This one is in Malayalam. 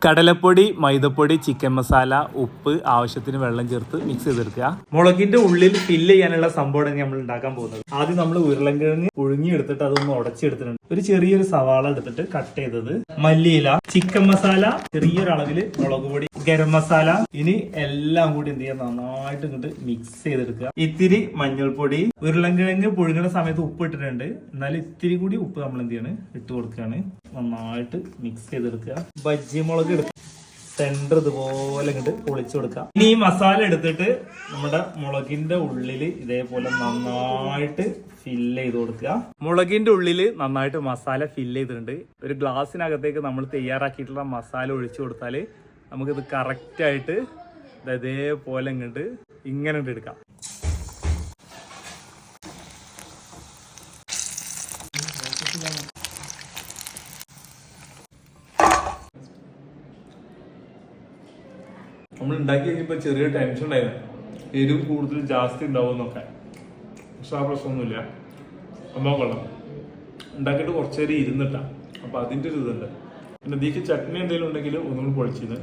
കടലപ്പൊടി, മൈദപ്പൊടി, ചിക്കൻ മസാല, ഉപ്പ്, ആവശ്യത്തിന് വെള്ളം ചേർത്ത് മിക്സ് ചെയ്തെടുക്കുക. മുളകിന്റെ ഉള്ളിൽ ഫില്ല് ചെയ്യാനുള്ള സംഭവമാണ് നമ്മൾ ഉണ്ടാക്കാൻ പോകുന്നത്. ആദ്യം നമ്മൾ ഉരുളൻകിഴങ്ങ് പുഴുങ്ങി എടുത്തിട്ട് അതൊന്ന് ഉടച്ചെടുത്തിട്ടുണ്ട്. ഒരു ചെറിയൊരു സവാള എടുത്തിട്ട് കട്ട് ചെയ്തത്, മല്ലിയില, ചിക്കൻ മസാല, ചെറിയൊരു അളവില് മുളക് പൊടി, ഗരം മസാല. ഇനി എല്ലാം കൂടി എന്ത് ചെയ്യാം, നന്നായിട്ട് ഇങ്ങോട്ട് മിക്സ് ചെയ്തെടുക്കുക. ഇത്തിരി മഞ്ഞൾപ്പൊടി, ഉരുളൻകിഴങ്ങ് പുഴുങ്ങുന്ന സമയത്ത് ഉപ്പ് ഇട്ടിട്ടുണ്ട്, എന്നാലും ഇത്തിരി കൂടി ഉപ്പ് നമ്മൾ എന്ത് ചെയ്യാണ് ഇട്ട് കൊടുക്കുകയാണ്. നന്നായിട്ട് മിക്സ് ചെയ്തെടുക്കുക. ബജ്ജി മുളക് എടുക്കുക, സെന്റർ ഇതുപോലെ ഇങ്ങോട്ട് പൊളിച്ചു കൊടുക്കുക. ഇനി ഈ മസാല എടുത്തിട്ട് നമ്മുടെ മുളകിന്റെ ഉള്ളിൽ ഇതേപോലെ നന്നായിട്ട് ഫില്ല് ചെയ്ത് കൊടുക്കുക. മുളകിന്റെ ഉള്ളിൽ നന്നായിട്ട് മസാല ഫില്ല് ചെയ്തിട്ടുണ്ട്. ഒരു ഗ്ലാസ്സിനകത്തേക്ക് നമ്മൾ തയ്യാറാക്കിയിട്ടുള്ള മസാല ഒഴിച്ചു കൊടുത്താൽ നമുക്കിത് കറക്റ്റ് ആയിട്ട് ഇതേപോലെ ഇങ്ങോട്ട് ഇങ്ങനെ എടുക്കാം. നമ്മൾ ഉണ്ടാക്കി കഴിഞ്ഞപ്പോൾ ചെറിയ ടെൻഷൻ ഉണ്ടായിരുന്നു, എരിവ് കൂടുതൽ ജാസ്തി ഉണ്ടാവും എന്നൊക്കെ. പക്ഷെ ആ പ്രശ്നമൊന്നുമില്ല, സംഭവം കൊള്ളാം. ഉണ്ടാക്കിയിട്ട് കുറച്ച് നേരം ഇരുന്നിട്ടാ, അപ്പൊ അതിൻ്റെ ഒരു ഇതുണ്ട്. പിന്നെ ഇതിക്ക് ചട്നി എന്തെങ്കിലും ഉണ്ടെങ്കിൽ ഒന്നുകൂടി പൊളിച്ചിരുന്നു.